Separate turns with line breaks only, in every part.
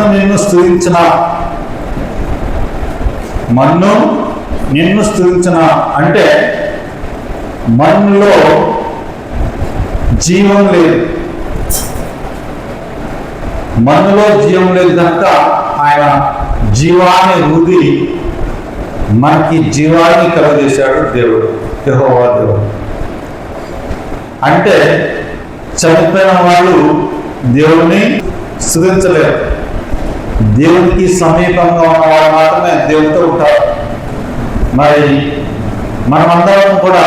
మన్ను నిన్ను స్తుతించిన, మన్ను నిన్ను స్తుతించిన అంటే మన్నులో జీవం లేదు. మన్నులో జీవం లేదు కనుక ఆయన జీవాన్ని ఊది మనకి జీవాన్ని కలుగజేశాడు దేవుడు, యెహోవా దేవుడు. అంటే చనిపోయిన వాళ్ళు దేవుణ్ణి స్తుతించలేరు. దేవునికి సమీపంగా ఉన్న వాళ్ళు మాత్రమే దేవుడితో ఉంటారు. మరి మనమందరం కూడా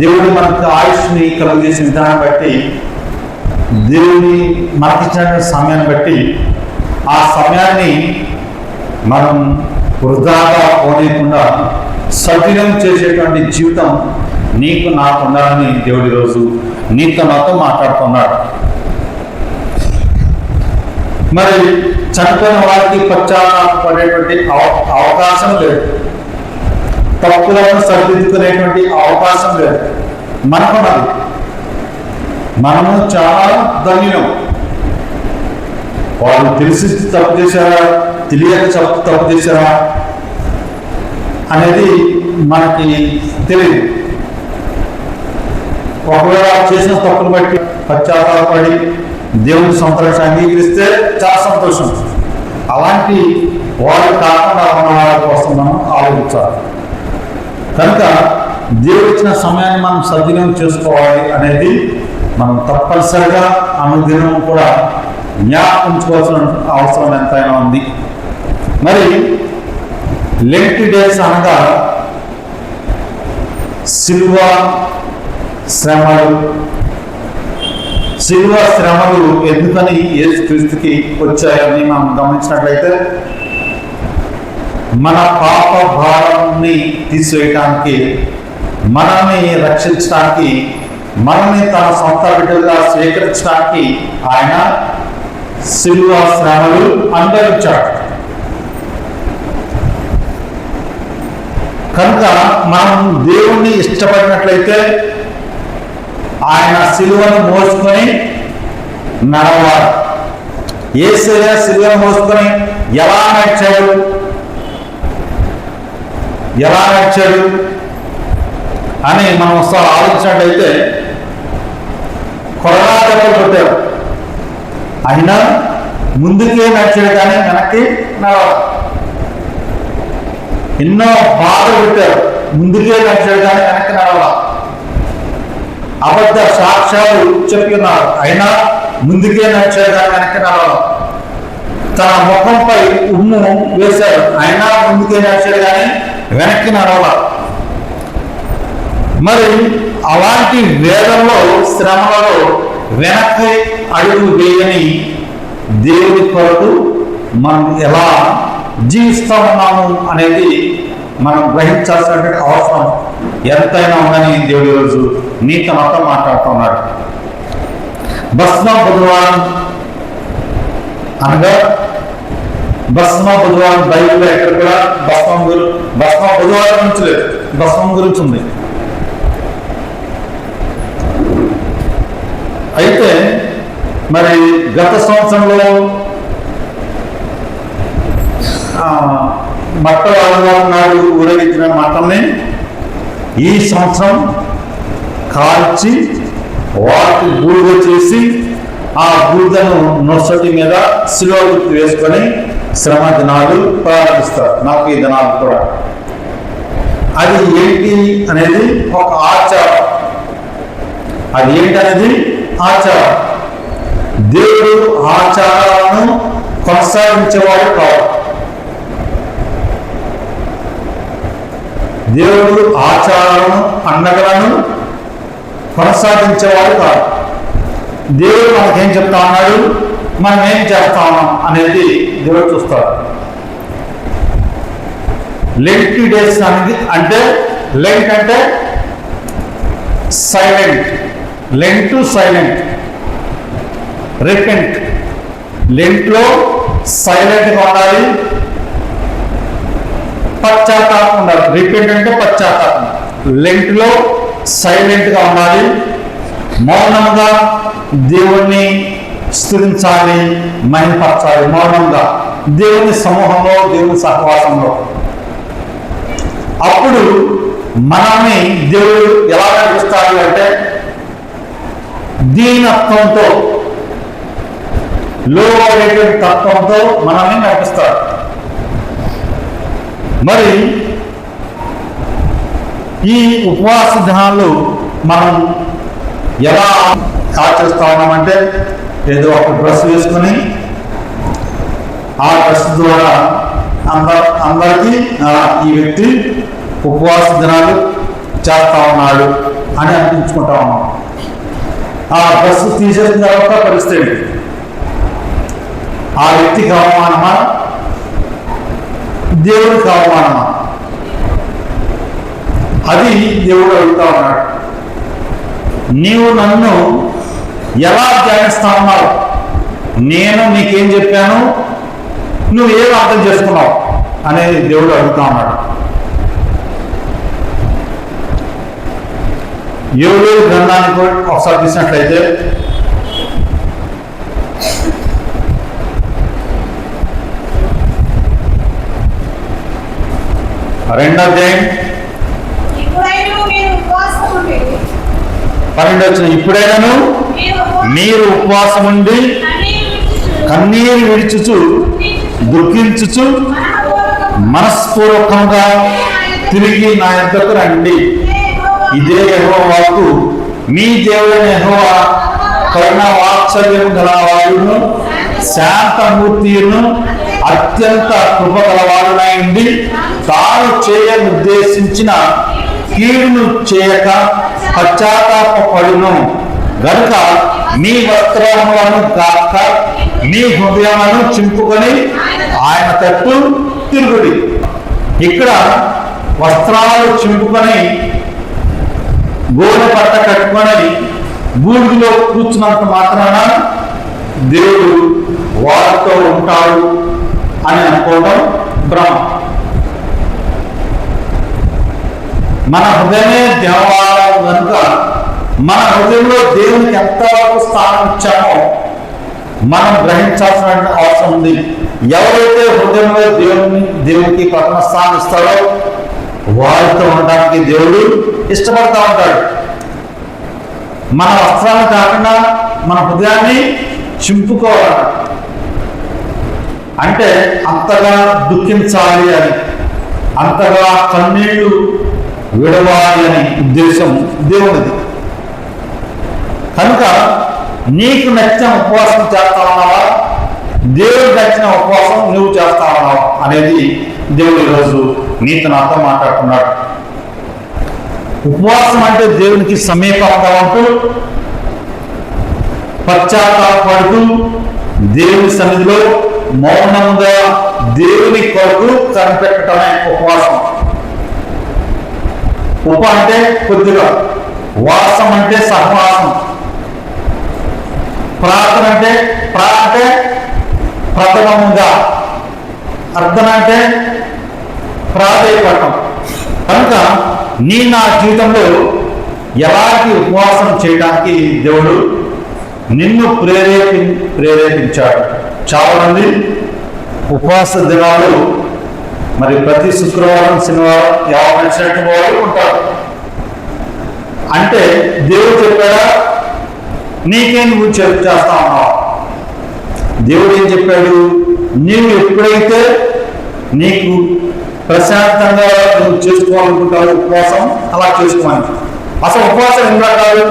దేవుడు మనకు ఆయుష్ని కలుగజేసిన విధానం బట్టి, దేవుని మనకిచ్చిన సమయాన్ని బట్టి ఆ సమయాన్ని మనం వృధాగా పోనీయకుండా సద్వినియోగం చేసేటువంటి జీవితం నీకు నాకు ఉండాలని దేవుడి రోజు నీతో నాతో మాట్లాడుతున్నాడు. మరి చనిపోయిన వారికి పశ్చాత్తాపడేటువంటి అవకాశం లేదు, తప్పులను సరిదిద్దుకునేటువంటి అవకాశం లేదు. మనకున్నది, మనము చాలా ధన్యులం. వాళ్ళు తెలిసి తప్పు చేశారా, తెలియక తప్పు చేశారా అనేది మనకి తెలియదు. ఒకవేళ చేసిన తప్పులు బట్టి పశ్చాత్తాపడి దేవుని సంతోషం అంగీకరిస్తే చాలా సంతోషం. అలాంటి వాళ్ళు కాకుండా ఉన్న వాళ్ళ కోసం మనం ఆలోచించాలి. కనుక దేవుడు ఇచ్చిన సమయాన్ని మనం సద్వినియోగం చేసుకోవాలి అనేది మనం తప్పనిసరిగా అనుదినం కూడా జ్ఞాపకించుకోవాల్సిన అవసరం ఎంతైనా ఉంది. మరి లెంట్ డేస్ అనగా శిలువ శ్రమలు. శిలువ శ్రమలు ఎందుకని యేసుక్రీస్తుకి వచ్చాయని మనం గమనించినట్లయితే, మన పాప భారాన్ని తీసివేయటానికి, మనల్ని రక్షించడానికి, మనల్ని తన సొంత బిడ్డలుగా స్వీకరించడానికి ఆయన శిలువ శ్రమలు అనుభవించాడు. కనుక మనం దేవుణ్ణి ఇష్టపడినట్లయితే ఆయన శిలువను మోసుకొని నడవాలి. యేసయ్య శిలువను మోసుకొని ఎలా నడిచాడు అని మనం ఒకసారి ఆలోచించినట్లయితే, కొరడా దెబ్బలు కొట్టారు, అయినా ముందుకే నడిచాడు కానీ వెనక్కి నడవాలి. ఎన్నో బాధలు పెట్టారు, ముందుకే నడిచాడు కానీ వెనక్కి నడవాలి. అబద్ధ సాక్ష్యాలు చెప్తున్నారు, అయినా ముందుకే నడిచాడు కానీ వెనక్కి నడవాలి. తన ముఖంపై ఉమ్ము వేశారు, అయినా ముందుకే నడిచాడు కానీ వెనక్కి నడవాలి. మరి అలాంటి వేదంలో శ్రమలలో వెనక్కి అడుగు వేయని దేవుడి కొరకు మనం ఎలా జీవిస్తూ ఉన్నాము అనేది మనం గ్రహించాల్సినటువంటి అవసరం ఎంతైనా ఉందని దేవుడి రోజు నీతో నాతో మాట్లాడుతున్నాడు. భస్మ బుధవారం అనగా, భస్మ బుధవారం బైబిల్లో ఎక్కడ కూడా భస్మ బుధవారం గురించి లేదు, భస్మం గురించి ఉంది. అయితే మరి గత సంవత్సరంలో మట్ట ఆదివారం నాడు ఊరేగించిన మట్టల్ని ఈ సంవత్సరం కాల్చి వాటి బూడిద చేసి ఆ బూడిదను నొసటి మీద శిలువ గుర్తు వేసుకొని శ్రమ దినాలు ప్రారంభిస్తారు. నాకు ఈ దినాలు కూడా అది ఏంటి అనేది ఒక ఆచారం. అది ఏంటనేది ఆచారం. దేవుడు ఆచారాలను కొనసాగించేవాడు కాదు. దేవుడు ఆచారాలను పండగలను కొనసాగించేవాడు కాదు. దేవుడు మనకేం చెప్తా ఉన్నాడు, మనం ఏం చేస్తా ఉన్నాం అనేది దేవుడు చూస్తాడు. లెంట్ డేస్ అనేది అంటే, లెంట్ అంటే సైలెంట్, లెంట్ సైలెంట్, రిపెంట్. లెంట్లో సైలెంట్గా ఉండాలి, పశ్చాత్తాపం ఉండాలి. రిపెంట్ అంటే పశ్చాత్తాపం. లెంట్లో సైలెంట్గా ఉండాలి, మౌనంగా దేవుణ్ణి స్తుతించాలి, మహిమపరచాలి మౌనంగా దేవుని సమూహంలో, దేవుని సహవాసంలో. అప్పుడు మనల్ని దేవుడు ఎలా నడిపిస్తాడు అంటే దీనత్వంతో, లోబడేటువంటి తత్వంతో మనల్ని నడిపిస్తాడు. మరి ఈ ఉపవాస దినాలు మనం ఎలా ఆచరిస్తా ఉన్నామంటే ఏదో ఒక డ్రెస్ వేసుకుని ఆ డ్రెస్ ద్వారా అందరికీ ఈ వ్యక్తి ఉపవాస దినాలు చేస్తా ఉన్నాడు అని అనిపించుకుంటా ఉన్నాం. ఆ డ్రెస్ తీసేసిన తర్వాత పరిస్థితి ఆ వ్యక్తికి అవమానమా, దేవుడికి అవమానమా? అది దేవుడు అడుగుతా ఉన్నాడు. నీవు నన్ను ఎలా ధ్యానిస్తా ఉన్నావు? నేను నీకేం చెప్పాను, నువ్వు ఏం అర్థం చేసుకున్నావు అనేది దేవుడు అడుగుతా ఉన్నాడు. యోవేలు గ్రంథానికి ఒకసారి తీసినట్లయితే రెండో అధ్యాయం 12 వచ్చిన ఇప్పుడైనాను మీరు ఉపవాసం ఉండి కన్నీరు విడిచుచు దుఃఖించుచు మనస్పూర్వకంగా తిరిగి నా యొద్దకు రండి. ఇదే యెహోవాకు మీ దేవుడైన యెహోవా కరుణ వాత్సల్యం గలవాడును శాంతమూర్తియును అత్యంత కృప గలవాడునై ఉండి తాను చేయనుద్దేశించిన కీడును చేయక పశ్చాత్తాపపడును గనుక మీ వస్త్రములను కాక మీ హృదయములను చింపుకొని ఆయన తట్టు తిరుగుడి. ఇక్కడ వస్త్రాలు చింపుకొని గోనె పట్ట కట్టుకొని బూడిదలో కూర్చున్నంత మాత్రాన దేవుడు వారితో ఉంటాడు అని అనుకోవడం భ్రమ. మన హృదయమే దేవాలయం కనుక మన హృదయంలో దేవునికి ఎంతవరకు స్థానం ఇచ్చామో మనం గ్రహించాల్సిన అవసరం ఉంది. ఎవరైతే హృదయంలో దేవునికి ప్రథమ స్థానం ఇస్తాడో వారితో ఉండడానికి దేవుడు ఇష్టపడతా ఉంటాడు. మన వస్త్రాన్ని కాకుండా మన హృదయాన్ని చింపుకోవాలి అంటే అంతగా దుఃఖించాలి అని, అంతగా కన్నీళ్లు విడవాలి అని ఉద్దేశం దేవునిది. కనుక నీకు నచ్చిన ఉపవాసం చేస్తా ఉన్నావా, దేవుడికి నచ్చిన ఉపవాసం నువ్వు చేస్తా ఉన్నావా అనేది దేవుడు ఈరోజు నీతో నాతో మాట్లాడుతున్నాడు. ఉపవాసం అంటే దేవునికి సమీపంగా ఉంటూ పశ్చాత్తాపడుతూ దేవుని సన్నిధిలో మౌనంగా దేవుని కొరకు కనిపెట్టడమే ఉపవాసం. ఉప అంటే కొద్దిగా, వాసం అంటే సహవాసం, ప్రార్థన అంటే ప్రథమంగా, అర్థన అంటే ప్రాధేయపడటం. కనుక నా జీవితంలో ఎలాంటి ఉపవాసం చేయడానికి దేవుడు నిన్ను ప్రేరేపించాడు. చాలా మంది ఉపవాస దినాలు మరి ప్రతి శుక్రవారం, శనివారం నచ్చినట్టు వాళ్ళు ఉంటారు. అంటే దేవుడు చెప్పాడా, నీకే నువ్వు చేస్తా ఉన్నావు? దేవుడు ఏం చెప్పాడు? నీవు ఎప్పుడైతే నీకు ప్రశాంతంగా నువ్వు చేసుకోవాలనుకుంటావు ఉపవాసం, అలా చేసుకోవాలి. అసలు ఉపవాసం ఎన్ని రకాలు?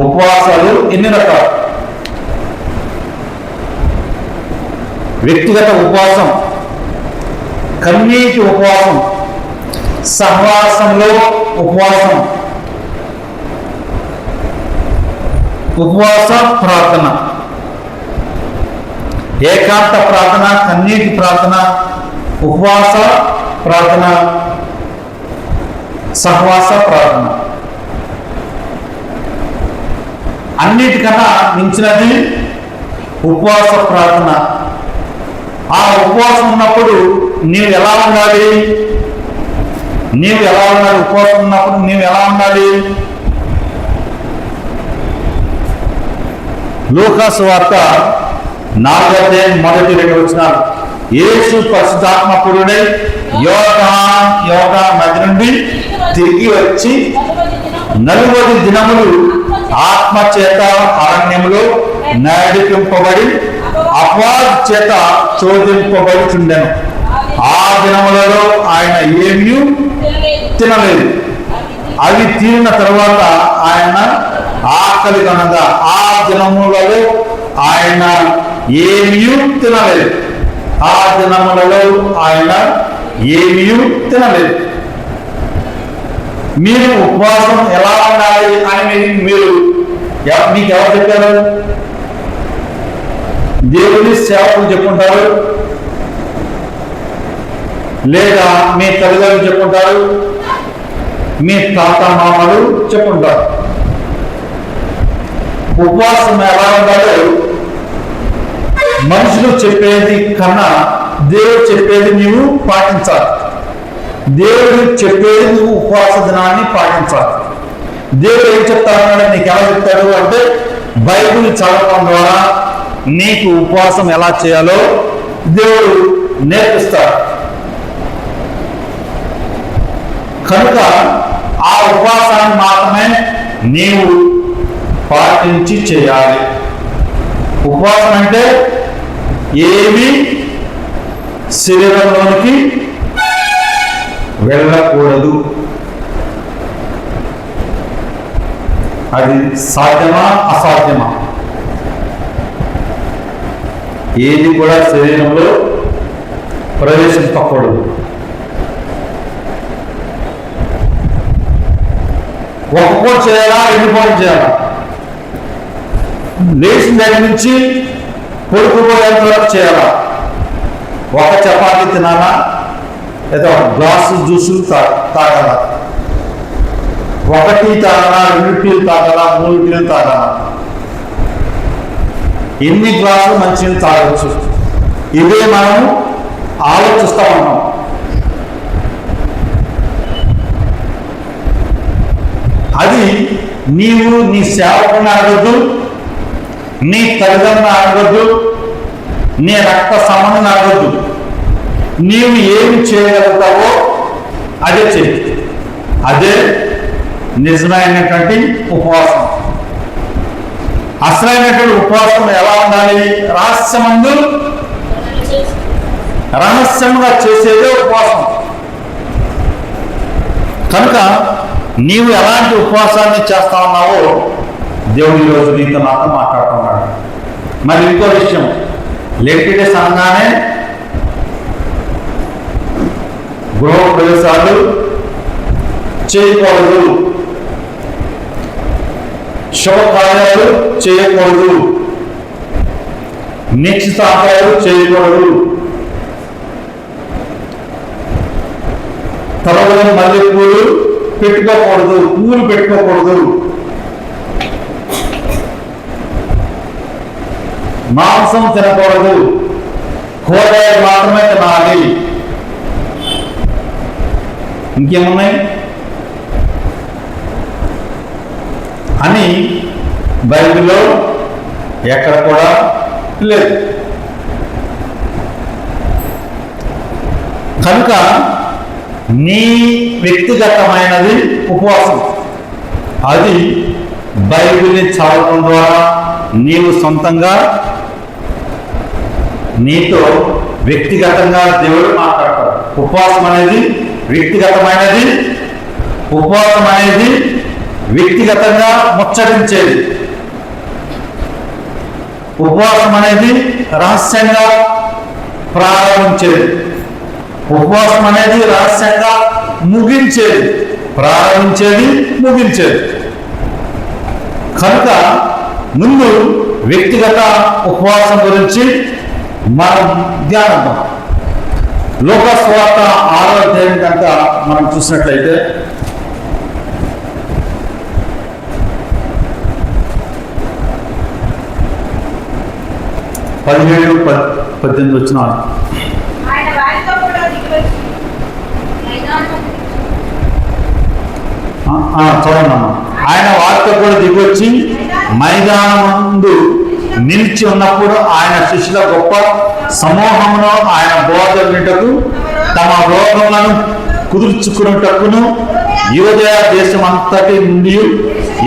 ఉపవాసాలు ఎన్ని రకాలు? వ్యక్తిగత ఉపవాసం, కన్నీటి ఉపవాసం, సహవాసంలో ఉపవాసం, ఉపవాస ప్రార్థన, ఏకాంత ప్రార్థన, కన్నీటి ప్రార్థన, ఉపవాస ప్రార్థన, సహవాస ప్రార్థన. అన్నిటికన్నా మించినది ఉపవాస ప్రార్థన. ఆ ఉపవాసం ఉన్నప్పుడు నీవు ఎలా ఉండాలి? ఉపవాసం ఉన్నప్పుడు నీవు ఎలా ఉండాలి? లూకా సువార్త 4వ అధ్యాయం 1-2 వచనాలు. యేసు పరిశుద్ధాత్మకుడై యోర్దాను నది నుండి తిరిగి వచ్చి 40 దినములు ఆత్మ చేత అరణ్యములో నడిపింపబడి అపవాది చేత శోధింపబడుచుండెను. ఆ దినములలో ఆయన ఏమీ తినలేదు. అవి తీరిన తర్వాత ఆయన ఆకలి కనగా ఆ దినములలో ఆయన ఏమీ తినలేదు. ఆ దినములలో ఆయన ఏమీ తినలేదు. మీరు ఉపవాసం ఎలా ఉండాలి అని మీకు ఎవరు చెప్పారు? దేవుని సేవకులు చెప్పుకుంటారు, లేదా మీ తల్లిదండ్రులు చెప్పుకుంటారు, మీ తాత మామలు చెప్పుకుంటారు. ఉపవాసం ఎలా ఉండాలో మనుషులు చెప్పేది కన్నా దేవుడు చెప్పేది నీవు పాటించాలి. దేవుడు చెప్పేది నువ్వు ఉపవాస దినాన్ని పాటించాలి. దేవుడు ఏం చెప్తాడు నీకు ఎలా చెప్తాడు అంటే బైబిల్ చదవడం ద్వారా నీకు ఉపవాసం ఎలా చేయాలో దేవుడు నేర్పిస్తాడు. కనుక ఆ ఉపవాసాన్ని మాత్రమే నీవు పాటించి చేయాలి. ఉపవాసం అంటే ఏమీ శరీరంలోనికి వెళ్ళకూడదు. అది సాధ్యమా అసాధ్యమా? ఏది కూడా శరీరంలో ప్రవేశించకూడదు. ఒక పూట చేయాలా, 2 పూటలు చేయాలా? లేచిన దగ్గర నుంచి పడుకుపోయేంత వరకు చేయాలా? ఒక చపాతీ తినాలా, లేదా ఒక గ్లాసు జ్యూసు తాగాలా? 1 టీ తాగాలా, 2 టీలు తాగాలా, 3 టీలు తాగాలా? ఎన్ని గ్లాసులు మంచినీళ్ళు తాగొచ్చు? ఇదే మనం ఆలోచిస్తూ ఉన్నాం. అది నీవు నీ సేవకుని అడగద్దు, నీ తల్లిదండ్రులను అడగద్దు, నీ రక్త సంబంధం అడగద్దు. నీవు ఏమి చేయగలుగుతావో అదే చేయి. అదే నిజమైనటువంటి ఉపవాసం. అసలైనటువంటి ఉపవాసం ఎలా ఉండాలి? రహస్యంగా చేసేదే ఉపవాసం. కనుక నీవు ఎలాంటి ఉపవాసాన్ని చేస్తా ఉన్నావో దేవుడు ఈరోజు నీతో నాతో మాట్లాడుతున్నాడు. మరి ఇంకో విషయం, లేటెస్ట్ అనగానే గృహ ప్రవేశాలు చేయకూడదు, శుభకార్యాలు చేయకూడదు, నిశ్చితార్థాలు చేయకూడదు, తలవని మల్లె పూలు పెట్టుకోకూడదు, పూలు పెట్టుకోకూడదు, మాంసం తినకూడదు, కూరగాయలు మాత్రమే తినాలి. ఇంకేమున్నాయి అని బైబిల్లో ఎక్కడ కూడా లేదు. కనుక నీ వ్యక్తిగతమైనది ఉపవాసం. అది బైబిల్ని చదవడం ద్వారా నీవు సొంతంగా నీతో వ్యక్తిగతంగా దేవుడు మాట్లాడతాడు. ఉపవాసం అనేది వ్యక్తిగతమైనది. ఉపవాసం అనేది వ్యక్తిగతంగా ముచ్చరించేది. ఉపవాసం అనేది రహస్యంగా ప్రారంభించేది. ఉపవాసం అనేది రహస్యంగా ముగించేది. ప్రారంభించేది, ముగించేది. కనుక ముందు వ్యక్తిగత ఉపవాసం గురించి మనం ధ్యానిద్దాం. లూకా సువార్త 6వ అధ్యాయం కనుక మనం చూసినట్లయితే పదిహేడు 18 వచనాలు. చూడండి. ఆయన వారితో కూడా దిగొచ్చి మైదానం ముందు నిలిచి ఉన్నప్పుడు ఆయన శిష్యుల గొప్ప సమూహమును ఆయన బోధ వినుటకు తమ రోగములను కుదుర్చుకున్నటకును యూదయ దేశం అంతటి నుండి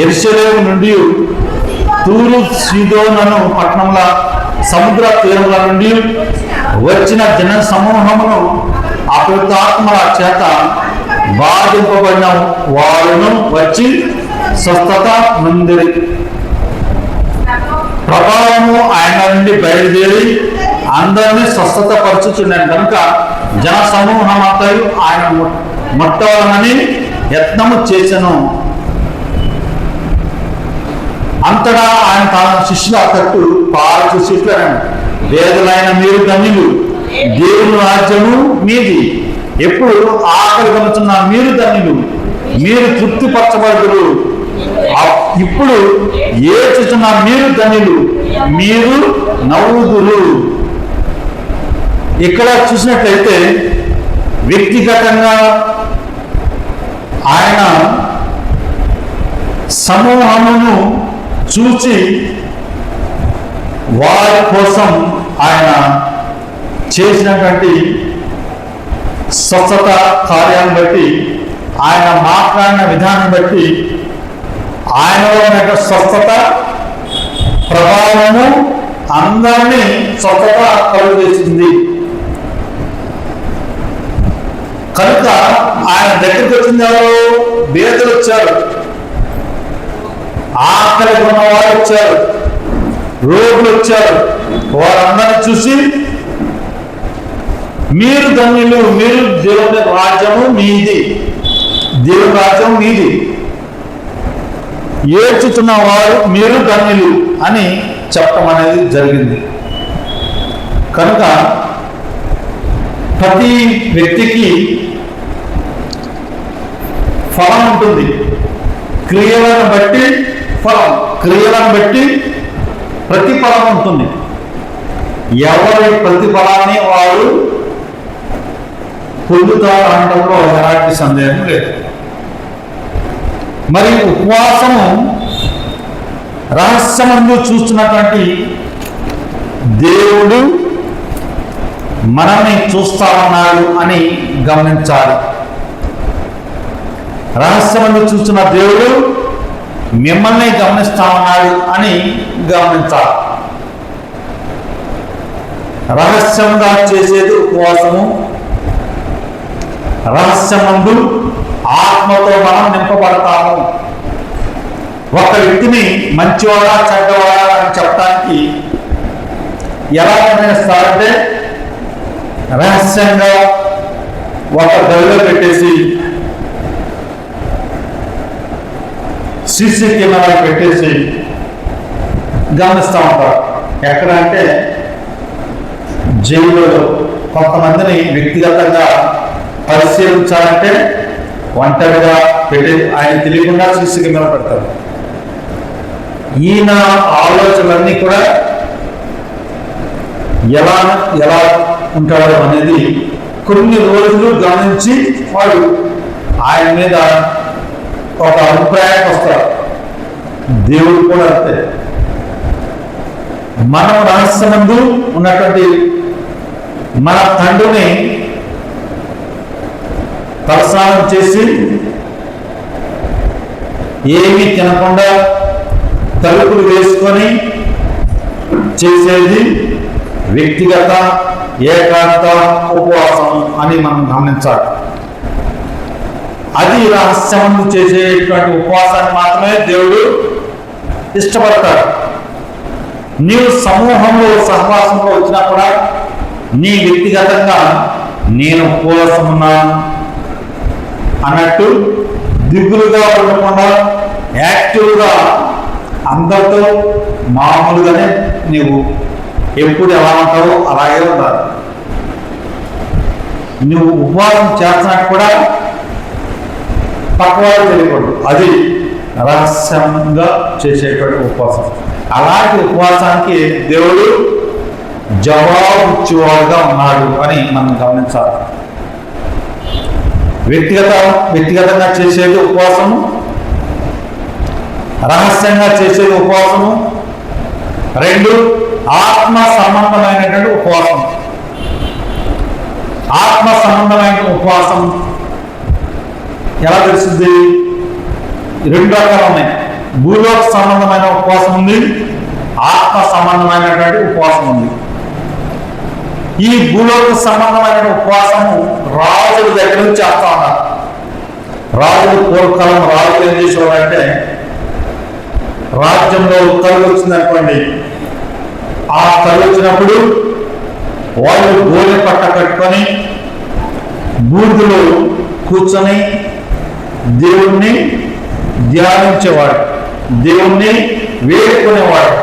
యెరూషలేము నుండి తూరు సీదోను పట్టణముల సముద్ర తీరముల నుండి వచ్చిన జన సమూహమును అపవిత్రాత్మల చేత బాధింపబడిన వారును వచ్చి స్వస్థత నొందిరి. ప్రభావము ఆయన నుండి బయలుదేరి అందరినీ స్వస్థత పరచుచున్నాను కనుక జన సమూహం అంతయు ఆయన ముట్టవాలని యత్నము చేసెను. అంతటా ఆయన తన శిష్యుల తట్టు పాల్చు చెప్పాను, వేదులైన మీరు ధన్యులు, దేవుని రాజ్యము మీది. ఎప్పుడు ఆకలి కొనుచున్న మీరు ధన్యులు, మీరు తృప్తిపరచబడుదురు. ఇప్పుడు ఏడ్చుచున్న మీరు ధన్యులు, మీరు నవ్వుదురు. ఇక్కడ చూసినట్లయితే వ్యక్తిగతంగా ఆయన సమూహమును చూచి వారి కోసం ఆయన చేసినటువంటి స్వచ్ఛత కార్యాన్ని బట్టి, ఆయన మాట్లాడిన విధానం బట్టి ఆయనలో ఉన్న స్వస్థత ప్రభావము అందరినీ స్వస్థత కలుగజేసింది. కనుక ఆయన దగ్గరికి వచ్చింది ఎవరు? బేదలు వచ్చారు, ఆకలి ఉన్నవారు వచ్చారు, రోగులు వచ్చారు. వారందరినీ చూసి మీరు ధన్యులు, మీరు దేవుని రాజ్యము మీది, దేవుని రాజ్యం మీది. ఏడ్చుతున్న వారు మీరు ధన్యులు అని చెప్పడం అనేది జరిగింది. కనుక ప్రతి వ్యక్తికి ఫలం ఉంటుంది. క్రియలను బట్టి ఫలం, క్రియలను బట్టి ప్రతిఫలం ఉంటుంది. ఎవరి ప్రతిఫలాన్ని వారు పొందుతారు అనడంలో ఎలాంటి సందేహం లేదు. మరి ఉపవాసము రహస్యమందు చూస్తున్నటువంటి దేవుడు మనల్ని చూస్తా ఉన్నాడు అని గమనించాలి. రహస్యమందు చూస్తున్న దేవుడు మిమ్మల్ని గమనిస్తా ఉన్నాడు అని గమనించాలి. రహస్యంగా చేసేది ఉపవాసము. రహస్యమందు ఆత్మతో మనం నింపబడతాము. ఒక వ్యక్తిని మంచివాడా చెడ్డవాడా అని చెప్పడానికి ఎలా నిర్ణయిస్తారంటే, రహస్యంగా ఒక గదిలో పెట్టేసి సీసీ కెమెరా పెట్టేసి గమనిస్తూ ఉంటారు. ఎక్కడ అంటే జైలులో కొంతమందిని వ్యక్తిగతంగా పరిశీలించాలంటే ఒంటరిగా పెట్టి ఆయన తెలియకుండా సీసీ కెమెరా పెడతారు. ఈయన ఆలోచనలన్నీ కూడా ఎలా ఉంటాడు అనేది కొన్ని రోజులు గమనించి వాడు ఆయన మీద ఒక అభిప్రాయానికి వస్తారు. దేవుడు కూడా అంతే. మనం రహస్యమందు ఉన్నటువంటి మన తండ్రిని తలస్నానం చేసి ఏమీ తినకుండా తలుపులు వేసుకొని చేసేది వ్యక్తిగత ఏకాంత ఉపవాసం అని మనం గమనించాలి. అది రహస్యమందు చేసేటువంటి ఉపవాసాన్ని మాత్రమే దేవుడు ఇష్టపడతాడు. నీవు సమూహంలో సహవాసంలో వచ్చినా కూడా నీ వ్యక్తిగతంగా నేను ఉపవాసం ఉన్నాను అన్నట్టు దిగులుగా ఉండకుండా యాక్టివ్గా అందరితో మామూలుగానే నీవు ఎప్పుడు ఎలా ఉంటావో అలాగే ఉండాలి. నువ్వు ఉపవాసం చేస్తున్నట్టు కూడా పక్కవాడు తెలియకూడదు. అది రహస్యంగా చేసేటువంటి ఉపవాసం. అలాంటి ఉపవాసానికి దేవుడు జవాబు ఇచ్చేవాడుగా ఉన్నాడు అని మనం గమనించాలి. వ్యక్తిగతంగా చేసేది ఉపవాసము, రహస్యంగా చేసేది ఉపవాసము, రెండు, ఆత్మ సంబంధమైనటువంటి ఉపవాసం. ఆత్మ సంబంధమైన ఉపవాసం ఎలా తెలుస్తుంది? రెండు రకాలు ఉన్నాయి. భూలోక సంబంధమైన ఉపవాసం ఉంది, ఆత్మ సంబంధమైనటువంటి ఉపవాసం ఉంది. ఈ భూలోక సంబంధమైన ఉపవాసము రాజుల దగ్గర నుంచి చేస్తా ఉన్నారు. రాజులు పూర్వకాలం రాజులు ఏం చేసేవారంటే, రాజ్యంలో కరువు వచ్చిందనుకోండి, ఆ కరువు వచ్చినప్పుడు వాళ్ళు గోనె పట్ట కట్టుకొని బూడిదలో కూర్చొని దేవుణ్ణి ధ్యానించేవాడు, దేవుణ్ణి వేడుకునేవాడు.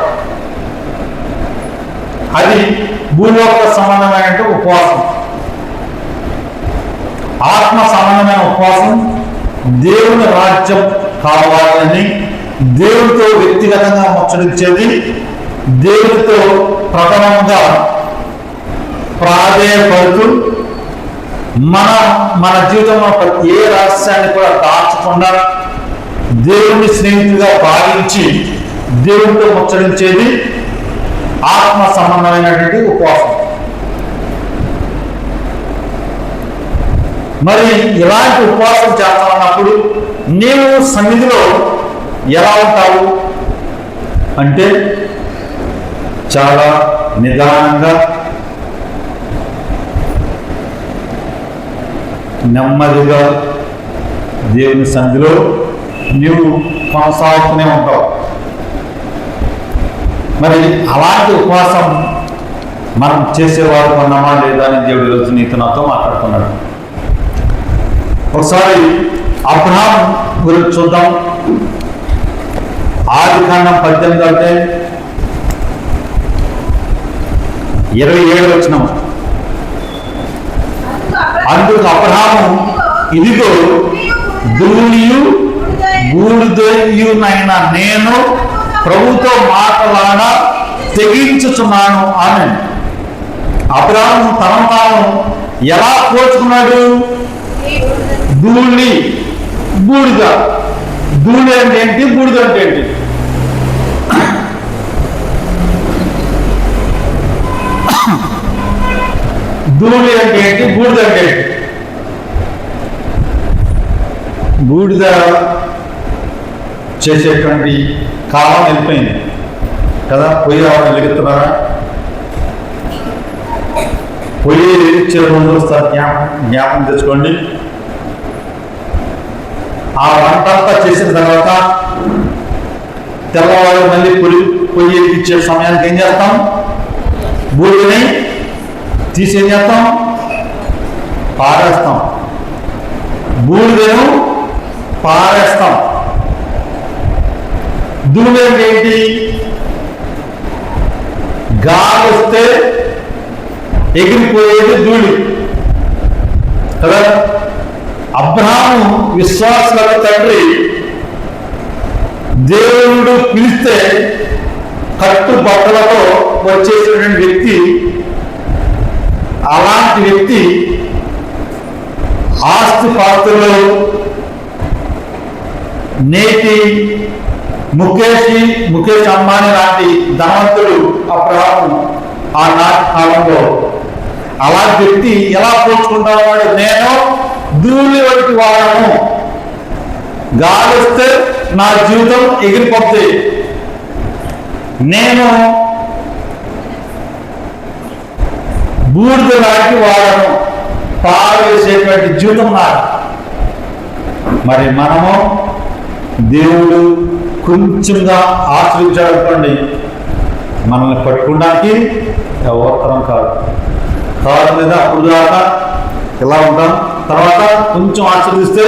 అది భూలోక సంబంధమైన ఉపవాసం. ఆత్మ సంబంధమైన ఉపవాసం దేవుని రాజ్యం కావాలని దేవుడితో వ్యక్తిగతంగా ముచ్చరించేది, దేవుడితో ప్రథమంగా ప్రాధేయపడుతూ మన జీవితంలో ఏ రహస్యాన్ని కూడా దాచకుండా దేవుని స్నేహితుడిగా భావించి దేవుడితో ముచ్చరించేది ఆత్మ సంబంధమైనటువంటి ఉపవాసం. మరి ఇలాంటి ఉపవాసం చేస్తా ఉన్నప్పుడు నీవు సన్నిధిలో ఎలా ఉంటావు అంటే, చాలా నిదానంగా, నెమ్మదిగా దేవుని సన్నిధిలో నీవు కొనసాగుతూనే ఉంటావు. మరి అలాంటి ఉపవాసం మనం చేసేవారు ఉన్నామా లేదా అని దేవుడు ఈరోజు నీతో నాతో మాట్లాడుతున్నాడు. ఒకసారి అబ్రహాం గురించి చూద్దాం. ఆదికాండం 18:27 అందుకు అబ్రహాము, ఇదిగో ధూళియు బూడిదయునైన నేను ప్రభుతో మాట్లాడ తెగించుచున్నాను అని. అబ్రహాము తనను తాను ఎలా పోల్చుకున్నాడు? ధూళి, బూడిద. ధూళి అంటే ఏంటి? బూడిద అంటే ఏంటి? ధూళి అంటే ఏంటి? బూడిద అంటే ఏంటి? బూడిద చేసేటువంటి కాలం వెళ్ళిపోయింది కదా. పొయ్యి రావడం వెలుగుతున్నారా? పొయ్యి వెలిగించే రోజు వస్తారు, జ్ఞాపకం తెచ్చుకోండి. ఆ వంట అంతా చేసిన తర్వాత తెల్లవారు మళ్ళీ పొయ్యి వెలిగించే సమయానికి ఏం చేస్తాం? బూడిదని తీసి ఏం చేస్తాం? పారేస్తాం. బూడిదను పారేస్తాం. ధూళి అంటే ఏంటి? గాలి వస్తే ఎగిరిపోయేది ధూళి కదా. అబ్రహాము విశ్వాసులకు తండ్రి. దేవుడు పిలిస్తే కట్టుబట్టలతో వచ్చేసినటువంటి వ్యక్తి. అలాంటి వ్యక్తి ఆస్తి పాత్రలో నేటి ముఖేష్ అంబానీ లాంటి ధనవంతుడు అబ్రహాము ఆనాటి కాలంలో. అలాంటి వ్యక్తి ఎలా పోల్చుకుంటాడు? నేను ధూళి వంటి వాడను, గాలి వస్తే నా జీవితం ఎగిరిపోద్ది, నేను బూడిద లాంటి వాడను, పారేసేటువంటి జీవితం నాకు. మరి మనము దేవుడు కొంచెంగా ఆశ్రయించాలనుకోండి, మనల్ని పట్టుకోవడానికి ఎవరతరం కాదు. కాదు మీద అప్పుడు దాకా ఇలా ఉంటాం, తర్వాత కొంచెం ఆశ్రయిస్తే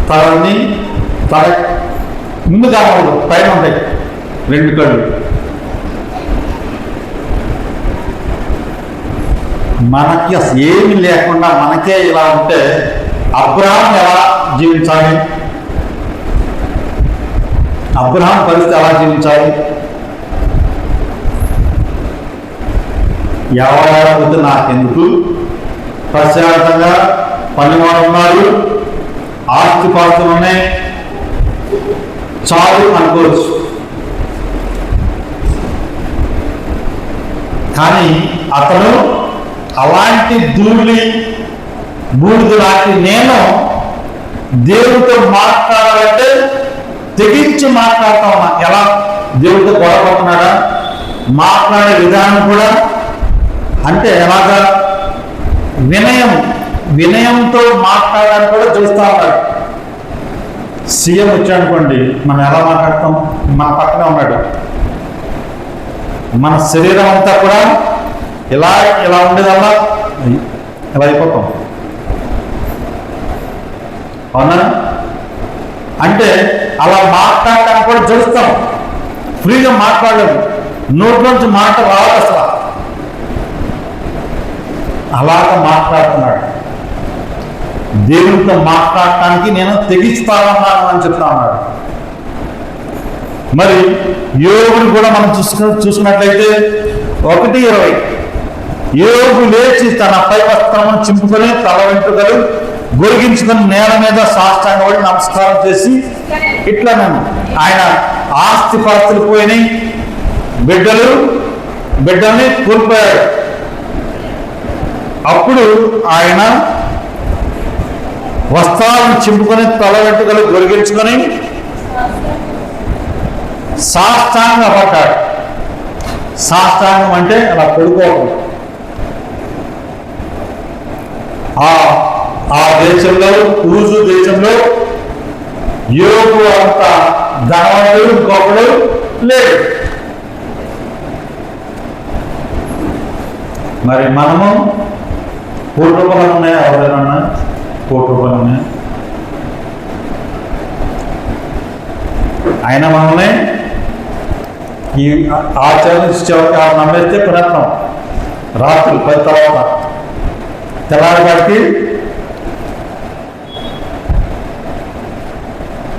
తలని ముందు కావాలి, పైన ఉంటాయి 2 కళ్ళు. మనకి అసలు ఏమి లేకుండా మనకే ఇలా ఉంటే అబ్రహాం ఎలా జీవించాలి? అబ్రహాం పరిస్థితి ఎలా జీవించాలి? ఎవరైతే నాకెందుకు, ప్రశాంతంగా పనివాడు ఉన్నారు, ఆస్తి పాస్తులు ఉన్నాయి, చాలు అనుకోవచ్చు. కానీ అతను అలాంటి బూడిద లాంటి నేను దేవుడితో మాట్లాడాలంటే తెగించి మాట్లాడుతా ఉన్నా. ఎలా దేవుడితో గొడవపడుతున్నాడా? మాట్లాడే విధానం కూడా అంటే ఎలాగా వినయంతో మాట్లాడడానికి కూడా చూస్తా ఉన్నాడు. సీఎం వచ్చాడనుకోండి, మనం ఎలా మాట్లాడతాం? మన పక్కనే ఉన్నాడు, మన శరీరం అంతా కూడా ఇలా ఉండేదల్లా ఇలా అయిపోతాం. అవునా? అంటే అలా మాట్లాడటానికి కూడా చూస్తాం. ఫ్రీగా మాట్లాడలేదు, నోట్లోంచి మాట రాదు అసలు. అలాగ మాట్లాడుతున్నాడు. దేవుడితో మాట్లాడటానికి నేను తెగిస్తానన్నాను అని చెప్తా ఉన్నాడు. మరి యోగుని కూడా మనం చూసుకున్నట్లయితే 1:20 యోగు లేచి తన పై వస్త్రమును చింపుకొని తల వెంట్రుకలు గొరిగించుకొని నేల మీద సాష్టాంగపడి నమస్కారం చేసి ఇట్లా ఆయన ఆస్తి పాస్తులు పోయినాయి, బిడ్డల్ని కోల్పోయాడు. అప్పుడు ఆయన వస్త్రాలను చింపుకొని తల వెంట్రుకలు గొరిగించుకొని సాష్టాంగపడ్డాడు. సాష్టాంగం అంటే అలా పడుకోవడం. ఆ దేశంలో, ఊజు దేశంలో యోగు అంత ధనవంతుడు గొప్పడు లేడు. మరి మనము ₹1 కోటి ఉన్నాయా? ఎవరైనా ₹1 కోటి ఉన్నాయా? ఆయన మనల్ని ఈ ఆచరణ నమ్మేస్తే ప్రయత్నం రాత్రులు 10 తర్వాత తెల్లారిపాటికి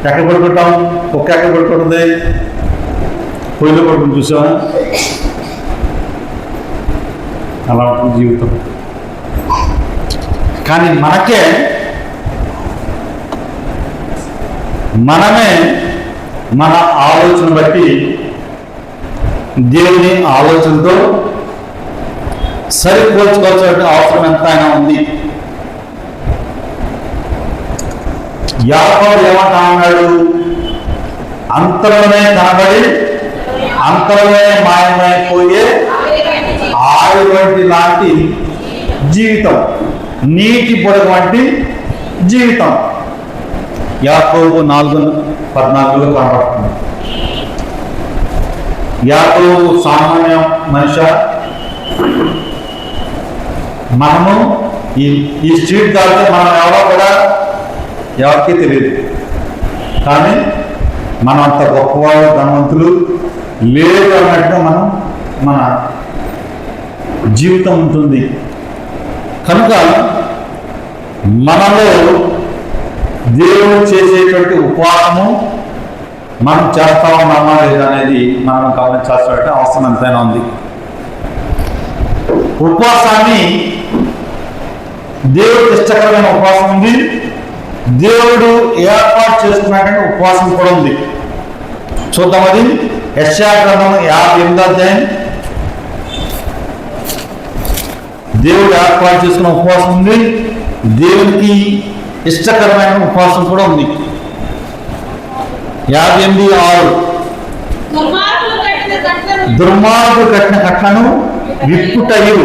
ఎక్కడ పడుకుంటాం? కుక్క ఎక్కడ పడుకుంటుంది? పొయ్యిలో పడుకుని చూసావా? అలా ఉంటుంది జీవితం. కానీ మనమే మన ఆలోచన బట్టి దేవుని ఆలోచనతో సరిపోల్చుకోవాల్సిన అవసరం ఎంతైనా ఉంది. యాకోబు ఏమంటా ఉన్నాడు? అంతలోనే కనబడి అంతలోనే మాయమైపోయే ఆవిరి వంటి లాంటి జీవితం, నీటి పొడవు వంటి జీవితం. యాకోబు 4:14 కనబడుతుంది. యాకోబు సామాన్య మనిషి. మనము ఈ స్ట్రీట్ దాటితే మనం ఎవరో కూడా ఎవరికి తెలియదు. కానీ మనం అంత గొప్పవాళ్ళు, ధనవంతులు లేదు అన్నట్టుగా మన జీవితం ఉంటుంది. కనుక మనలో దేవుడు చేసేటువంటి ఉపవాసము మనం చేస్తా ఉన్నామా లేదా అనేది మనం గమనించాల్సిన అవసరం ఎంతైనా ఉంది. ఉపవాసాన్ని దేవుడికి ఇష్టకరమైన ఉపవాసం ఉంది, దేవుడు ఏర్పాటు చేస్తున్నాడంటే ఉపవాసం కూడా ఉంది. చూద్దాం. అది యెషయా గ్రంథం 58వ అధ్యాయం. దేవుడు ఏర్పాటు చేసుకున్న ఉపవాసం ఉంది, దేవునికి ఇష్టకరమైన ఉపవాసం కూడా ఉంది. 58:6 దుర్మార్గుడు కట్టిన కట్లను విప్పుటయు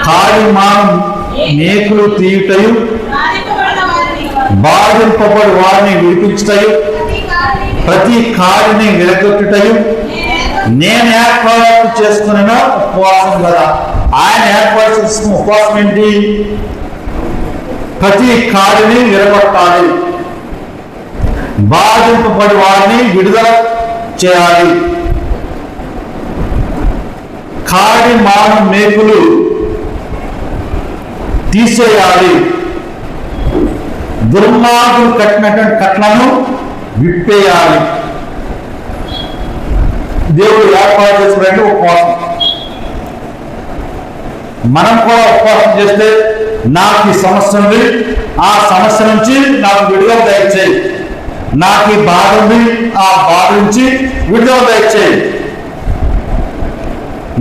కాడి మానం మేకులు తీయుటయు బాధింపబడి వారిని విడిపించుటయు ప్రతి కాడిని విరగొట్టుటయు నేను ఏర్పాటు చేసుకున్న ఉపవాసం కదా. ఆయన ఏర్పాటు చేసుకున్న ఉపవాసం ఏంటి? ప్రతి కాడిని విరగొట్టాలి, బాధింపబడి వారిని విడుదల చేయాలి, కాడి మానం మేకులు తీసేయాలి, దుర్మార్గులు కట్టినటువంటి కట్లను విప్పేయాలి. దేవుడు ఏర్పాటు చేసుకునే ఉపవాసం. మనం కూడా ఉపవాసం చేస్తే నాకు ఈ సమస్య ఉంది, ఆ సమస్య నుంచి నాకు విడుదల దయచేయి, నాకు ఈ బాధ ఉంది, ఆ బాధ నుంచి విడుదల దయచేయి.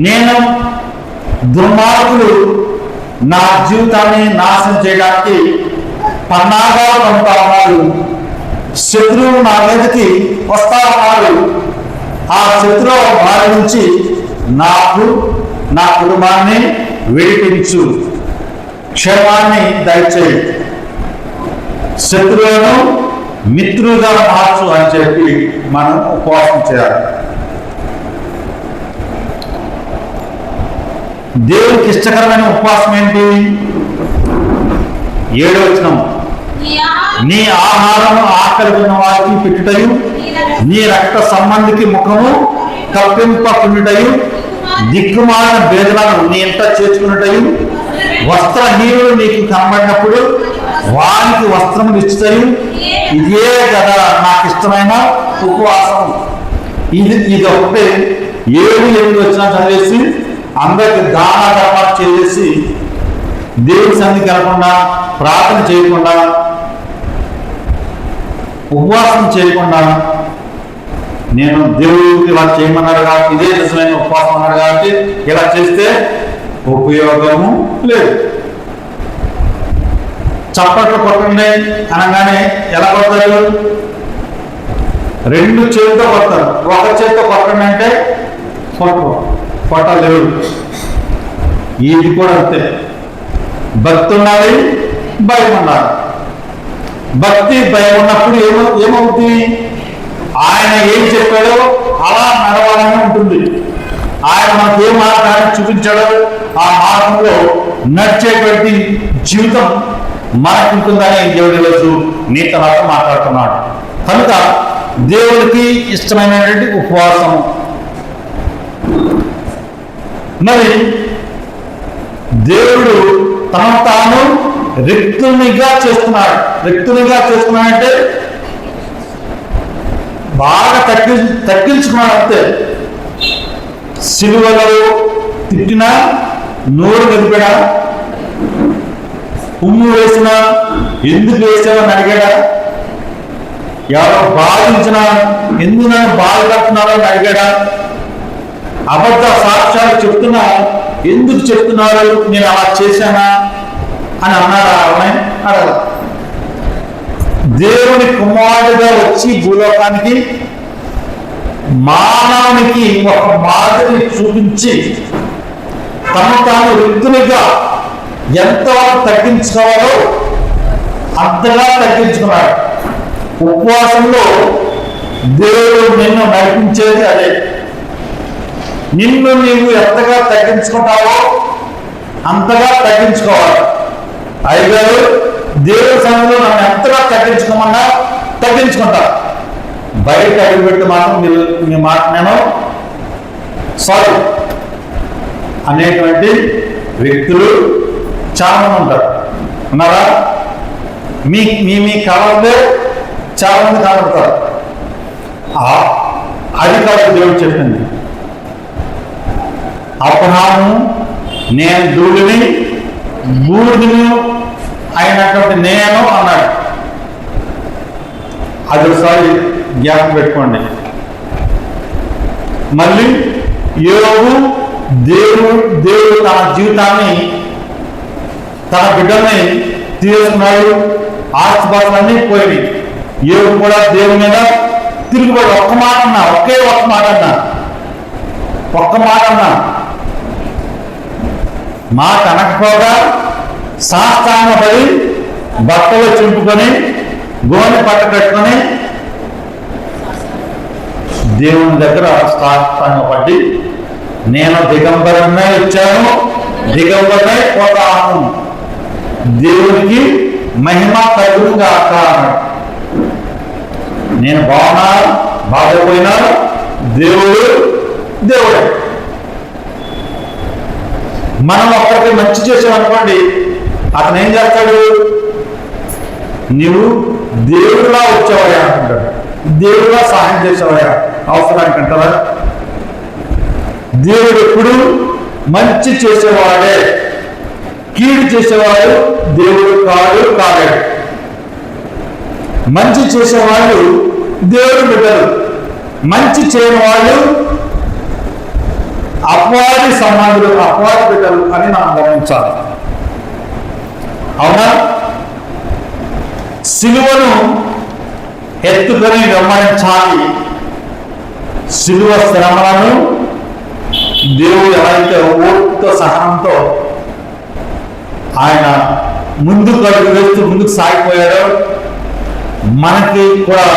నేను దుర్మార్గులు నా జీవితాన్ని నాశనం చేయడానికి పన్నాగాలు పంపుతా ఉన్నారు, శత్రువు నా మీదకి వస్తా ఉన్నారు. ఆ శత్రువు వారి నుంచి నాకు నా కుటుంబాన్ని విడిపించు, క్షేమాన్ని దయచేయి, శత్రువులను మిత్రులుగా మార్చు అని చెప్పి మనం ఉపవాసం చేయాలి. దేవునికి ఇష్టకరమైన ఉపవాసం ఏంటి? 7వ వచనం, నీ ఆహారము ఆకలి ఉన్న వారికి పెట్టుటయు, నీ రక్త సంబంధికి ముఖము కప్పింపకుండుటయు, దిక్కుమాలిన భేదలను నీ ఇంట చేర్చుకున్నటయు, వస్త్రహీనుడు నీకు కనబడినప్పుడు వారికి వస్త్రము ఇచ్చుటయు, ఇదే కదా నాకు ఇష్టమైన ఉపవాసం. ఇది ఒకటి 7-8 వచ్చిన చదివేసి అందరికి దాన ధర్మాలు చేసి దేవుడి సన్నిధి కలగకుండా, ప్రార్థన చేయకుండా, ఉపవాసం చేయకుండా, నేను దేవుడికి ఇలా చేయమన్నాడు కాబట్టి, ఇదే నిజమైన ఉపవాసం అన్నాడు కాబట్టి ఇలా చేస్తే ఉపయోగము లేదు. చప్పట్లు కొట్టండి అనగానే ఎలా కొడతారు? 2 చేతితో కొడతారు. ఒక చేతితో కొట్టండి అంటే కొట్టలేడు. ఇది కూడా అంతే. భక్తి ఉండాలి, భయం ఉండాలి. భక్తి భయం ఉన్నప్పుడు ఏమవుతుంది? ఆయన ఏం చెప్పాడో అలా నడవాలని ఉంటుంది. ఆయన మనకు ఏ మార్గాన్ని చూపించాడో ఆ మార్గంలో నడిచేటువంటి జీవితం మనకుంటుందని దేవుడి రోజు నీతో నాతో మాట్లాడుతున్నాడు. కనుక దేవుడికి ఇష్టమైనటువంటి ఉపవాసం. మరి దేవుడు తను తాను రిక్తునిగా చేస్తున్నాడంటే బాగా తగ్గించుకున్నాడు అంతే. సిలువలో తిట్టినా, నోరు గదిపాడా, ఉమ్ము వేసినా ఎందుకు వేసావని అడిగాడా, ఎవరో బాధించినా ఎందుకు నన్ను బాధపడుతున్నారో అని అడిగాడా, అబద్ధ సాక్ష్యాలు చెప్తున్నా ఎందుకు చెప్తున్నారు, నేను అలా చేశానా అని అన్నాడా? అడగ. దేవుని కుమారుడిగా వచ్చి భూలోకానికి మానవునికి ఒక మాదిరి చూపించి తను తాను రిక్తునిగా ఎంతవరకు తగ్గించుకోవాలో అంతగా తగ్గించుకున్నాడు. ఉపవాసంలో దేవుడు నిన్ను నడిపించేది అదే. నిన్ను నీవు ఎంతగా తగ్గించుకుంటావో అంతగా తగ్గించుకోవాలి. అయ్యగారు దేవుడి సన్నిధిలో నన్ను ఎంతగా తగ్గించుకోమన్నా తగ్గించుకుంటా, బయట అడుగుపెట్టి మాత్రం మీ మాట నేను సారీ అనేటువంటి వ్యక్తులు చాలా మంది ఉంటారు. ఉన్నారా? మీ కళలో చాలా మంది కనబడతారు. అది కాదు దేవుడు చెప్పింది. అబ్రహాము నేను ధూళిని బూడిదని అయినటువంటి నేను అన్నాడు. అది ఒకసారి జ్ఞాపకం పెట్టుకోండి. మళ్ళీ యోబు దేవుడు తన జీవితాన్ని, తన బిడ్డల్ని తీసుకున్నాడు. ఆస్తిపాస్తులన్నీ పోయినాయి. యోబు కూడా దేవుని మీద తిరుగుబడి ఒక్క మాట అన్నా, ఒకే ఒక్క మాట అన్నా, మాట అనకపోగా సాష్టాంగపడి బట్టలు చింపుకొని గోనె పట్ట కట్టుకొని దేవుని దగ్గర సాష్టాంగపడి నేను దిగంబరమే వచ్చాను, దిగంబరమే పోతాను, దేవునికి మహిమ కలుగుగా అన్నాడు. నేను బాగపోయినా దేవుడే. మనం ఒక్కరికి మంచి చేసామనుకోండి, అతను ఏం చేస్తాడు? నీవు దేవుడిలా వచ్చావయ్యా అంటాడు, దేవుడిలా సహాయం చేసావయ్యా అవసరానికి అంటారా? దేవుడు ఎప్పుడు మంచి చేసేవాడే, కీడు చేసేవాడు దేవుడు కాలేడు. మంచి చేసేవాళ్ళు దేవుడు బిడ్డలు, మంచి చేయని వాళ్ళు అపవాది సంబంధులు, అపవాది బిడ్డలు అని మనం గమనించాలి. అవునా? సిలువను ఎత్తుకొని వెంబడించాలి. సిలువ శ్రమలను దేవుడు ఎవరైతే ఓర్పుతో సహనంతో ఆయన ముందుకు అడుగు వేస్తూ ముందుకు సాగిపోయాడో, మనకి కూడా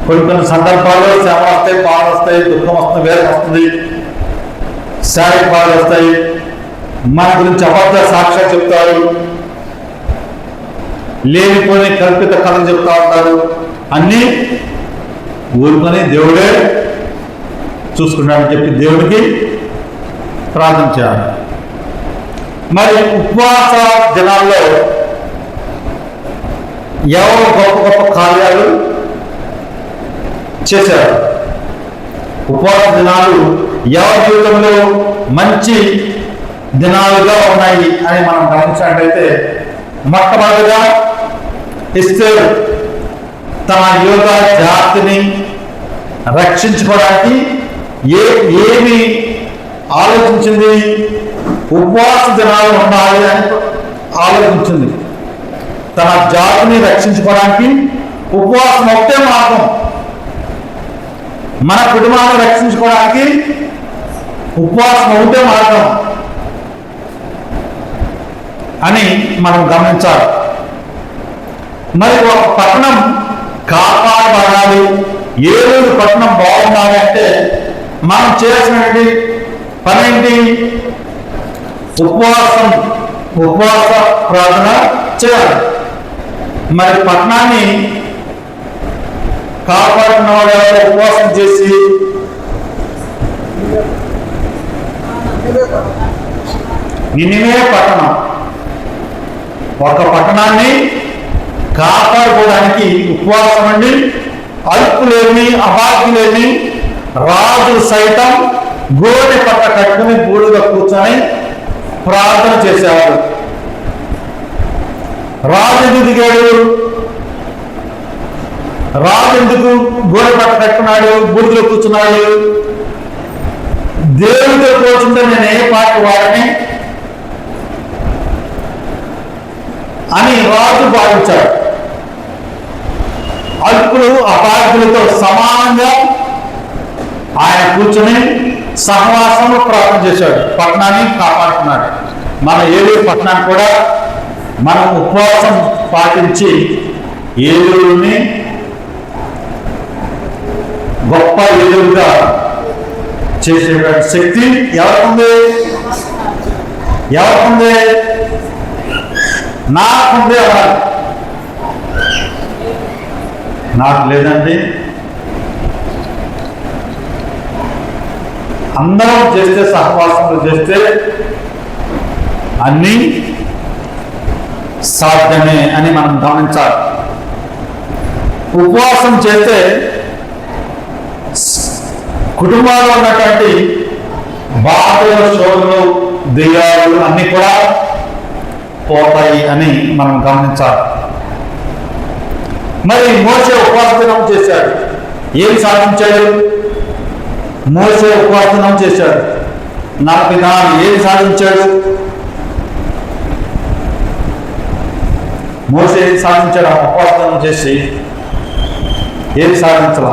కొన్ని సందర్భాల్లో శ్రమ వస్తాయి, బాధ వస్తాయి, దుఃఖం వస్తుంది, వేదన వస్తుంది, శారీరక బాధలు వస్తాయి, మన గురించి అబద్ధ సాక్ష్యాలు చెప్తారు, లేనిపోయిన కల్పిత కథలు చెప్తా ఉంటారు. అన్నీ ఊరుకొని దేవుడే చూసుకున్నాడని చెప్పి దేవుడికి ప్రార్థన చేయాలి. మరి ఉపవాస దినాల్లో ఎవరు గొప్ప గొప్ప కార్యాలు చేశారు? ఉపవాస దినాలు ఎవరి జీవితంలో మంచి దినాలుగా ఉన్నాయి అని మనం గమనించినట్లయితే, మొట్టమొదటిగా ఎస్తేరు తన యోగ జాతిని రక్షించుకోవడానికి ఏమి ఆలోచించింది? ఉపవాస దినాలు ఉండాలి అని ఆలోచించింది. తన జాతిని రక్షించుకోవడానికి ఉపవాసం ఒకటే మార్గం. మన కుటుంబాన్ని రక్షించుకోవడానికి ఉపవాసం ఒకటే మార్గం అని మనం గమనించాలి. మరి ఒక పట్టణం కాపాడబడాలి, ఏ రోజు పట్టణం బాగుండాలి అంటే మనం చేసినటువంటి పనేంటి? ఉపవాస ప్రార్థన చేయాలి. మరి పట్టణాన్ని కాపాడిన వాళ్ళు ఉపవాసం చేసి నినివే పట్టణం, ఒక పట్టణాన్ని కాపాడుకోవడానికి ఉపవాసం అండి, అల్పులేమి అభాగ్యులేమి రాజు సైతం గోడె పట్ట కట్టుకుని గూడుగా కూర్చొని ప్రార్థన చేసేవాడు. రాజు ఎందుకు దిగాడు? రాజు ఎందుకు గోడె పట్ట కట్టుకున్నాడు, బూడిదలో కూర్చున్నాడు? దేవుడితో కూర్చుంటే నేను ఏ పాటి వాడిని అని రాజు భావించాడు. అల్పులు అపార్థులతో సమానంగా ఆయన కూర్చొని సహవాసంలో ప్రార్థన చేశాడు, పట్టణాన్ని కాపాడుతున్నాడు. మన ఏలూరు పట్టణాన్ని కూడా మనం ఉపవాసం పాటించి ఏలూరుని గొప్ప ఏలూరుగా చేసేటువంటి శక్తి ఎవరికుంది? ఎవరికుంది? నాకుంది. అలా నాకు లేదండి. అందరం చేస్తే, సహవాసంలో చేస్తే అన్నీ సాధ్యమే అని మనం గమనించాలి. ఉపవాసం చేస్తే కుటుంబాల్లో ఉన్నటువంటి బాధలు, శోధనలు, దెయ్యాలు అన్నీ కూడా పోతాయి అని మనం గమనించాలి. మరి మోషే ఉపవాస దినం చేశాడు, ఏం సాధించాడు? మోషే ఉపవాస దినం చేశాడు, 40 దినాలు ఏం సాధించాడు? మోషే ఏం సాధించాడు? ఉపవాస దినం చేసి ఏం సాధించాల?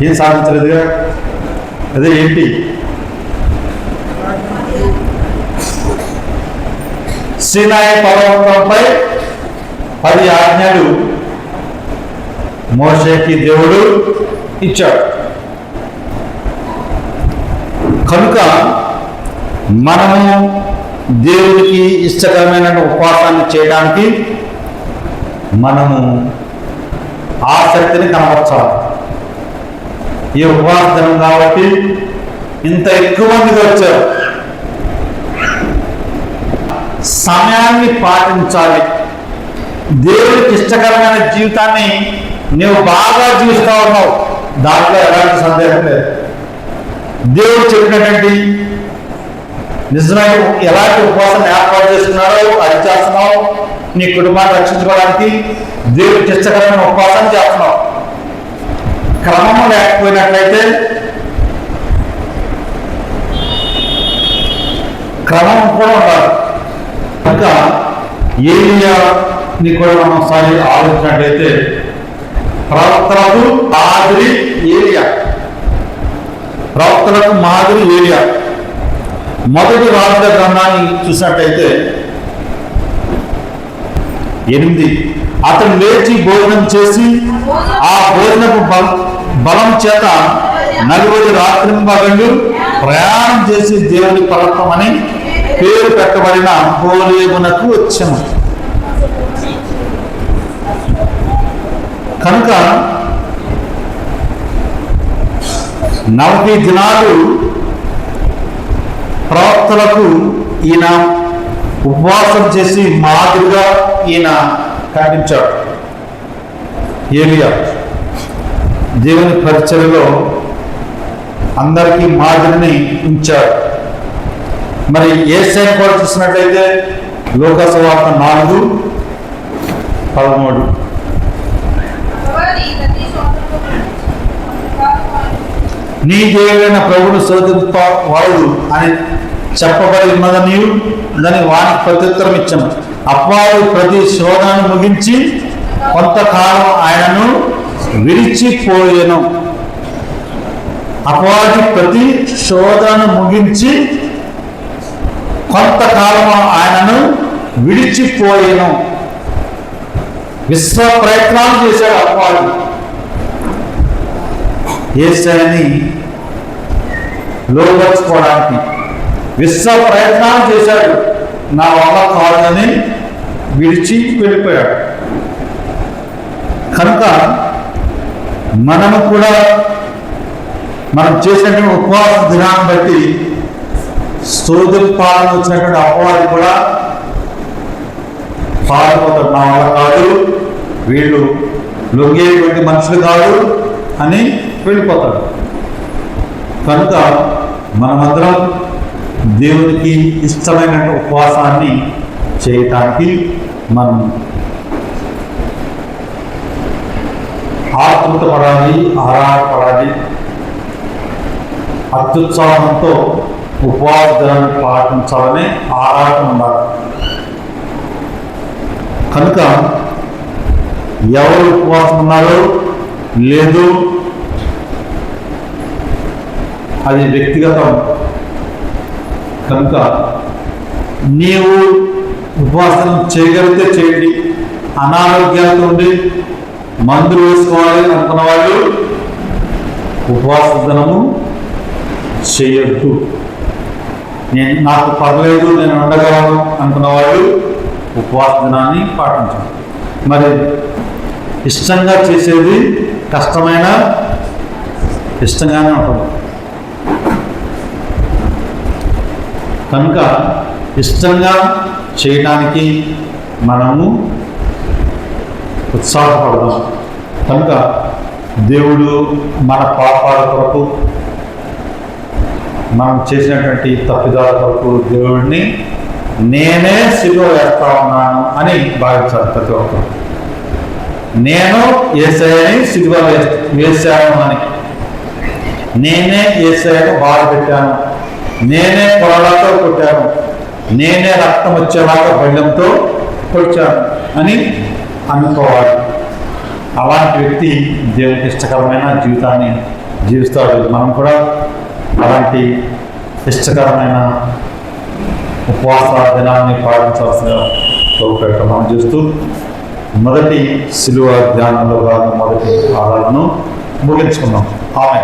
ఏం సాధించలేదుగా. అదే ఏంటి? సీనాయి పర్వతంపై 10 ఆజ్ఞలు మోషేకి దేవుడు ఇచ్చాడు. కనుక మనము దేవుడికి ఇష్టకరమైన ఉపవాసాన్ని చేయడానికి మనము ఆసక్తిని కనబరచాలి. ఈ ఉపవాస దినం కాబట్టి ఇంత ఎక్కువ మందిగా వచ్చారు. సమయాన్ని పాటించాలి. దేవుడికి ఇష్టకరమైన జీవితాన్ని నువ్వు బాగా జీవిస్తూ ఉన్నావు, దాంట్లో ఎలాంటి సందేహం లేదు. దేవుడు చెప్పినటువంటి నిజమైన ఎలాంటి ఉపవాసం ఏర్పాటు చేస్తున్నాడో అది చేస్తున్నావు. నీ కుటుంబాన్ని రక్షించుకోవడానికి దేవుడికి ఇష్టకరమైన ఉపవాసాన్ని చేస్తున్నావు. క్రమం లేకపోయినట్లయితే క్రమం కూడా ఉండాలి. ఇంకా ఏలియాని కూడా మనం ఒకసారి ఆలోచించినట్లయితే ప్రవక్తలకు మాదిరి ఏలియా. ప్రవక్తలకు మాదిరి ఏలియా. మొదటి రాజుల గ్రంథాన్ని చూసినట్టయితే 8, అతను లేచి భోజనం చేసి ఆ భోజనపు బలం చేత 40 రాత్రింబగళ్ళు ప్రయాణం చేసి దేవుని పర్వతం అని పేరు పెట్టబడిన హోరేబునకు వచ్చాము. కనుక 40 దినాలు ప్రవక్తలకు ఈయన ఉపవాసం చేసి మాదిరిగా ఈయన ఖండించాడు. ఏలియా దేవుని పరిచర్యలో అందరికీ మాదిరిని ఉంచాడు. మరి యేసయ్యను కూడా చూసినట్లయితే లోకాసు వార్త 4:13 నీ దేవుడైన ప్రభువును శోధింపవాడు అని చెప్పబడి ఉన్నదని దాని వానికి ప్రత్యుత్తరం ఇచ్చాను. అపవాది ప్రతి శోధనను ముగించి కొంతకాలం ఆయనను విడిచిపోయేను. అపవాది ప్రతి శోధనను ముగించి కొంతకాలం ఆయనను విడిచిపోయేను. విశ్వ ప్రయత్నాలు చేశాడు అపవాది యేసయ్యని లోబర్చుకోవడానికి. విశ్వ ప్రయత్నాలు చేశాడు, నా వల్ల కాదని విడిచి వెళ్ళిపోయాడు. కనుక మనము కూడా మనం చేసినటువంటి ఉపవాస దినాన్ని బట్టి శోధింపాలని వచ్చినటువంటి అపవాది కూడా పారిపోతాడు. నా వల్ల కాదు, వీళ్ళు లొంగేటువంటి మనుషులు కాదు అని వెళ్ళిపోతాడు. కనుక మనమందరం దేవునికి ఇష్టమైన ఉపవాసాన్ని చేయటానికి మనం ఆతృతపడాలి, ఆరాటపడాలి. అత్యుత్సాహంతో ఉపవాస దినాన్ని పాటించాలని ఆరాటం ఉండాలి. కనుక ఎవరు ఉపవాసం ఉన్నారో లేదు అది వ్యక్తిగతం. కనుక నీవు ఉపవాసం చేయగలిగితే చేయండి. అనారోగ్యాలతో ఉండి మందులు వేసుకోవాలి అనుకున్న వాళ్ళు ఉపవాస దినము చేయొద్దు. నాకు పర్లేదు, నేను ఉండగలను అనుకున్న వాళ్ళు ఉపవాస దినాన్ని పాటించాలి. మరి ఇష్టంగా చేసేది కష్టమైన ఇష్టంగానే ఉంటుంది. కనుక ఇష్టంగా చేయడానికి మనము ఉత్సాహపడదాం. కనుక దేవుడు మన పాపాల కొరకు, మనం చేసినటువంటి తప్పిదాల కొరకు దేవుడిని నేనే సిలువ వేస్తా ఉన్నాను అని భావించాలి ప్రతి ఒక్కరు. నేను యేసయ్యని సిలువ వేశాను అని, నేనే యేసయ్యను బాధ పెట్టాను, నేనే పొరలతో కొట్టాను, నేనే రక్తం వచ్చేలాగా బళ్ళంతో కొట్టాను అని అనుకోవాలి. అలాంటి వ్యక్తి దేవునికి ఇష్టకరమైన జీవితాన్ని జీవిస్తాడు. మనం కూడా అలాంటి ఇష్టకరమైన ఉపవాస దినాన్ని పాటించాల్సిన కోరిక మనం చేస్తూ మొదటి సిలువ ధ్యానంలో మొదటి ఆరాధనను ముగించుకున్నాం. ఆమె